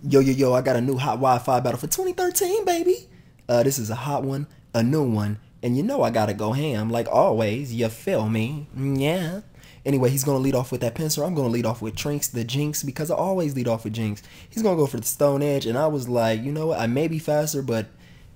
Yo, I got a new hot Wi-Fi battle for 2013, baby. This is a hot one, a new one, and you know I gotta go ham, like always, you feel me? Yeah. Anyway, he's gonna lead off with that pencil. I'm gonna lead off with Trinks, the Jinx, because I always lead off with Jinx. He's gonna go for the Stone Edge, and I was like, you know what, I may be faster, but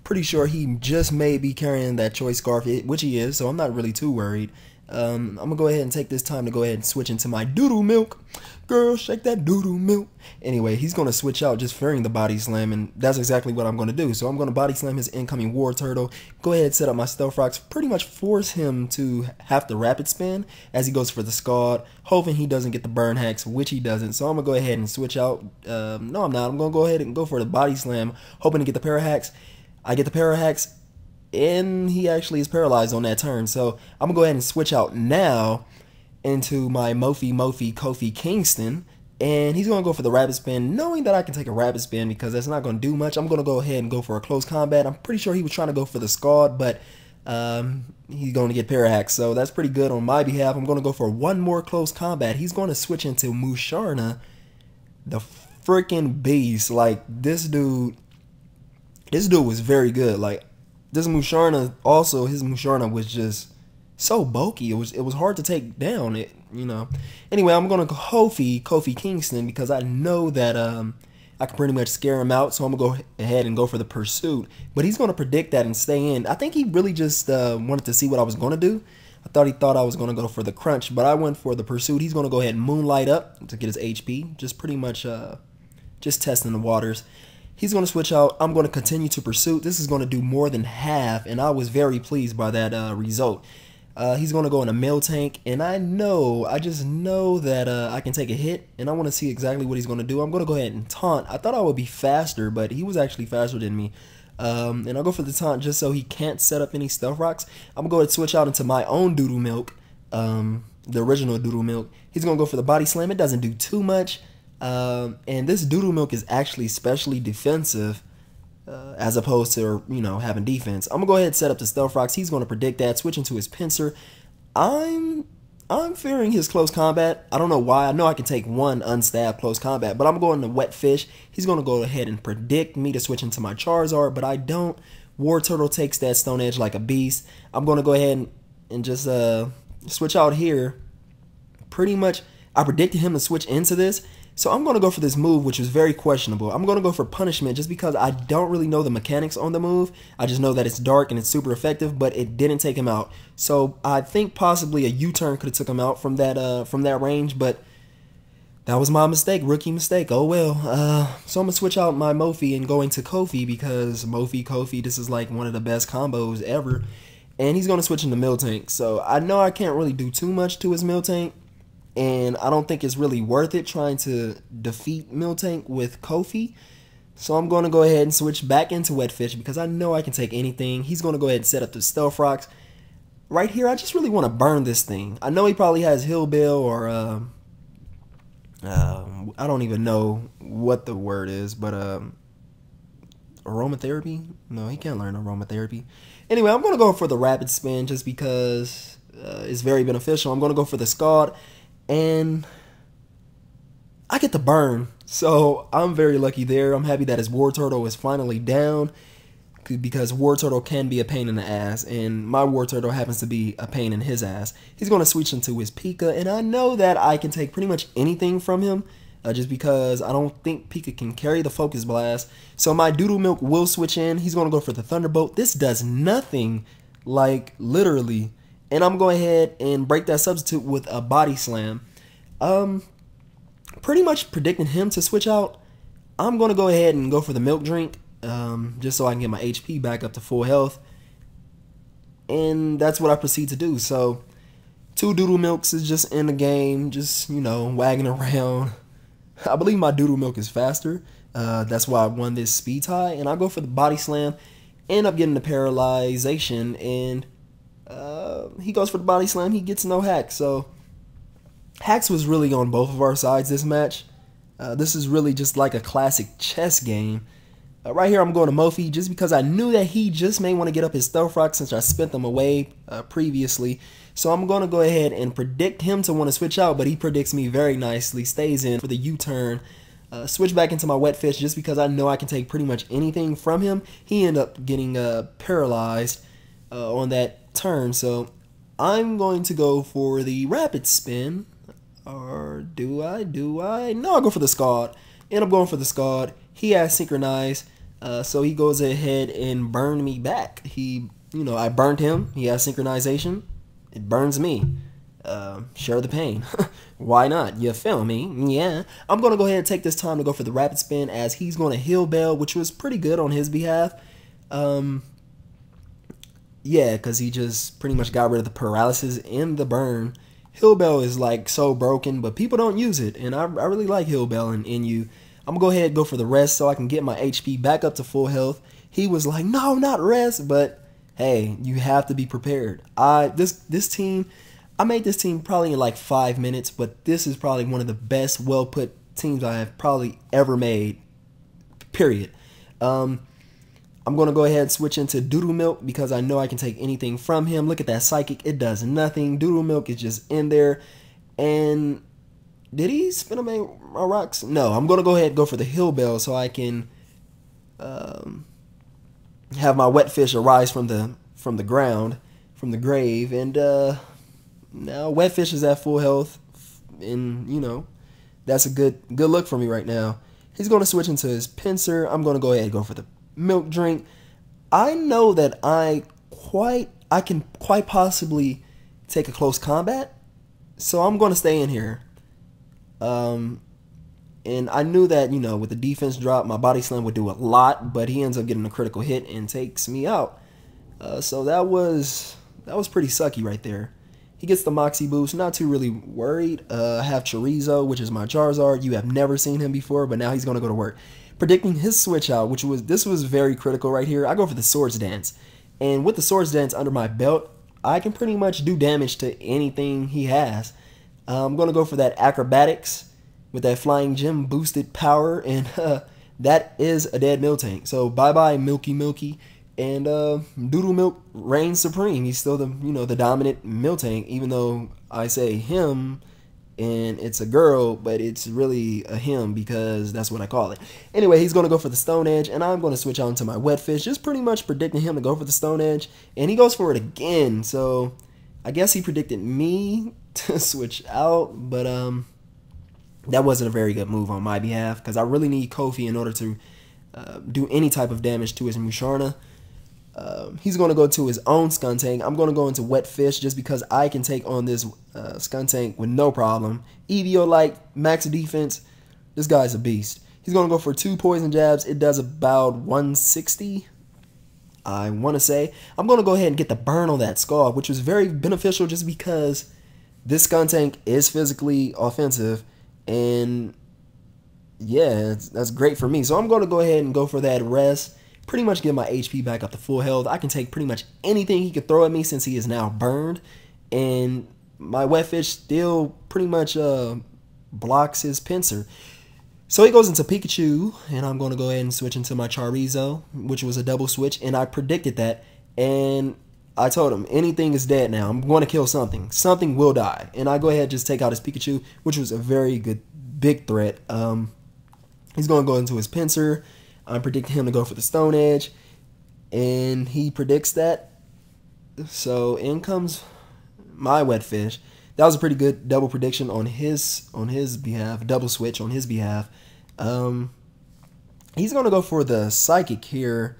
pretty sure he just may be carrying that Choice Scarf, which he is, so I'm not really too worried. I'm gonna go ahead and take this time to go ahead and switch into my doodoo milk. Girl, shake that doodoo milk. Anyway, he's gonna switch out just fearing the body slam, and that's exactly what I'm gonna do. So I'm gonna body slam his incoming War Turtle, go ahead, set up my Stealth Rocks, pretty much force him to have to rapid spin as he goes for the Scald, hoping he doesn't get the burn hacks, which he doesn't. So I'm gonna go ahead and switch out. No, I'm not. I'm gonna go ahead and go for the body slam, hoping to get the para hacks. I get the para hacks, and he actually is paralyzed on that turn. So I'm gonna go ahead and switch out now into my Mofi Kofi Kingston, and he's gonna go for the rapid spin, knowing that I can take a rapid spin because that's not gonna do much. I'm gonna go ahead and go for a close combat. I'm pretty sure he was trying to go for the Scald, but he's going to get para hacks, so that's pretty good on my behalf. I'm gonna go for one more close combat. He's going to switch into Musharna, the freaking beast. Like this dude was very good. Like this Musharna, also his Musharna was just so bulky. It was hard to take down. Anyway, I'm gonna Kofi Kingston because I know that I can pretty much scare him out. So I'm gonna go ahead and go for the pursuit. But he's gonna predict that and stay in. I think he really just wanted to see what I was gonna do. He thought I was gonna go for the crunch, but I went for the pursuit. He's gonna go ahead and moonlight up to get his HP. Just pretty much just testing the waters. He's going to switch out. I'm going to continue to pursuit. This is going to do more than half, and I was very pleased by that result. He's going to go in a Miltank, and I just know that I can take a hit, and I want to see exactly what he's going to do. I'm going to go ahead and taunt. I thought I would be faster, but he was actually faster than me. And I'll go for the taunt just so he can't set up any Stealth Rocks. I'm going to go ahead and switch out into my own Doodoo Milk, the original Doodoo Milk. He's going to go for the Body Slam. It doesn't do too much. And this Doodoo Milk is actually specially defensive as opposed to, having defense. I'm going to go ahead and set up the Stealth Rocks. He's going to predict that, switch into his pincer. I'm fearing his close combat. I don't know why. I know I can take one unstabbed close combat, but I'm going to Wet Fish. He's going to go ahead and predict me to switch into my Charizard, but I don't. War Turtle takes that Stone Edge like a beast. I'm going to go ahead and just switch out here. Pretty much, I predicted him to switch into this. So I'm going to go for this move, which is very questionable. I'm going to go for Punishment just because I don't really know the mechanics on the move. I just know that it's dark and it's super effective, but it didn't take him out. So I think possibly a U-turn could have took him out from that range, but that was my mistake, rookie mistake. Oh well. So I'm going to switch out my Mofi and go into Kofi because Kofi, this is like one of the best combos ever. And he's going to switch into Miltank. So I know I can't really do too much to his Miltank. And I don't think it's really worth it trying to defeat Miltank with Kofi. So I'm going to go ahead and switch back into Wet Fish because I know I can take anything. He's going to go ahead and set up the Stealth Rocks. Right here, I just really want to burn this thing. I know he probably has Hill Bill or I don't even know what the word is, but aromatherapy? No, he can't learn aromatherapy. Anyway, I'm going to go for the rapid spin just because it's very beneficial. I'm going to go for the Scald. And I get the burn, so I'm very lucky there. I'm happy that his War Turtle is finally down because War Turtle can be a pain in the ass, and my War Turtle happens to be a pain in his ass. He's going to switch into his Pika, and I know that I can take pretty much anything from him just because I don't think Pika can carry the Focus Blast. So my Doodoo Milk will switch in. He's going to go for the Thunderbolt. This does nothing, like literally. And I'm going ahead and break that substitute with a Body Slam. Pretty much predicting him to switch out. I'm going to go ahead and go for the Milk Drink. Just so I can get my HP back up to full health. And that's what I proceed to do. So, 2 Doodoo Milks is just in the game. Just, wagging around. I believe my Doodoo Milk is faster. That's why I won this speed tie. And I go for the Body Slam. End up getting the Paralyzation. And he goes for the Body Slam. He gets no hack. So hacks was really on both of our sides this match. This is really just like a classic chess game. Right here I'm going to Mofi just because I knew that he just may want to get up his Stealth Rock since I spent them away previously. So I'm going to go ahead and predict him to want to switch out, but he predicts me very nicely, stays in for the U-turn. Switch back into my wet fish just because I know I can take pretty much anything from him. He ended up getting paralyzed on that turn, so I'm going to go for the rapid spin. Or do I? No, I'll go for the Scald. End up going for the Scald. He has synchronized, so he goes ahead and burned me back. I burned him. He has synchronization. It burns me. Share the pain. Why not? You feel me? Yeah. I'm going to go ahead and take this time to go for the rapid spin as he's going to heal Bell, which was pretty good on his behalf. Yeah, because he just pretty much got rid of the paralysis and the burn. Heal Bell is like so broken, but people don't use it, and I really like Heal Bell and NU. I'm going to go ahead and go for the rest so I can get my HP back up to full health. He was like, no, not rest, but hey, you have to be prepared. This team, I made this team probably in like 5 minutes, but this is probably one of the best well put teams I have probably ever made, period. I'm going to go ahead and switch into Doodle Milk because I know I can take anything from him. Look at that Psychic. It does nothing. Doodle Milk is just in there. And did he spin on my rocks? No, I'm going to go ahead and go for the Heal Bell so I can have my wet fish arise from the ground, from the grave. And now wet fish is at full health. And, that's a good look for me right now. He's going to switch into his pincer. I'm going to go ahead and go for the milk drink. I know that I can quite possibly take a close combat, so I'm going to stay in here. And I knew that, with the defense drop, my body slam would do a lot, but he ends up getting a critical hit and takes me out. So that was pretty sucky right there. He gets the Moxie boost, not too really worried. I have Chorizo, which is my Charizard. You have never seen him before, but now he's going to go to work. Predicting his switch out, this was very critical right here. I go for the Swords Dance. And with the Swords Dance under my belt, I can pretty much do damage to anything he has. I'm going to go for that Acrobatics with that Flying Gem boosted power. And that is a dead Miltank. So bye-bye Milky. And Doodle Milk reigns supreme. He's still the dominant Miltank, even though I say him and it's a girl, but it's really a him because that's what I call it. Anyway, he's going to go for the Stone Edge, and I'm going to switch on to my Wet Fish, just pretty much predicting him to go for the Stone Edge, and he goes for it again. So I guess he predicted me to switch out, but that wasn't a very good move on my behalf because I really need Kofi in order to do any type of damage to his Musharna. He's going to go to his own Skuntank. I'm going to go into Wet Fish just because I can take on this Skuntank with no problem. Eviolite, max defense. This guy's a beast. He's going to go for 2 poison jabs. It does about 160, I want to say. I'm going to go ahead and get the burn on that Scald, which was very beneficial just because this Skuntank is physically offensive. And yeah, that's great for me. So I'm going to go ahead and go for that rest. Pretty much get my HP back up to full health. I can take pretty much anything he could throw at me since he is now burned. And my Wet Fish still pretty much blocks his pincer. So he goes into Pikachu, and I'm going to go ahead and switch into my Chorizo, which was a double switch. And I predicted that, and I told him, anything is dead now. I'm going to kill something. Something will die. And I go ahead and just take out his Pikachu, which was a very good, big threat. He's going to go into his pincer. I'm predicting him to go for the Stone Edge, and he predicts that. So in comes my Wet Fish. That was a pretty good double prediction on his behalf, double switch on his behalf. He's going to go for the Psychic here,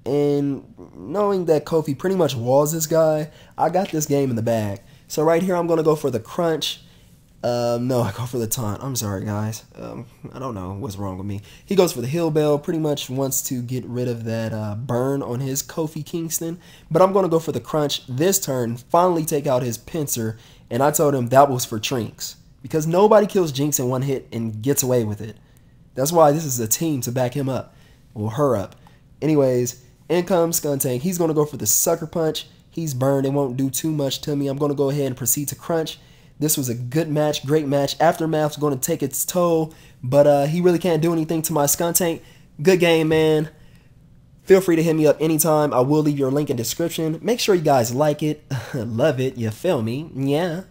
and knowing that Kofi pretty much walls this guy, I got this game in the bag. So right here I'm going to go for the Crunch. No, I go for the Taunt. I'm sorry, guys. I don't know what's wrong with me. He goes for the Heal Bell. Pretty much wants to get rid of that burn on his Kofi Kingston. But I'm going to go for the Crunch this turn. Finally take out his pincer. And I told him that was for Trinks. Because nobody kills Jinx in one hit and gets away with it. That's why this is a team to back him up. Or her up. Anyways, in comes Skuntank. He's going to go for the Sucker Punch. He's burned. It won't do too much to me. I'm going to go ahead and proceed to Crunch. This was a good match, great match. Aftermath's going to take its toll, but he really can't do anything to my Skuntank. Good game, man. Feel free to hit me up anytime. I will leave your link in the description. Make sure you guys like it, love it, you feel me? Yeah.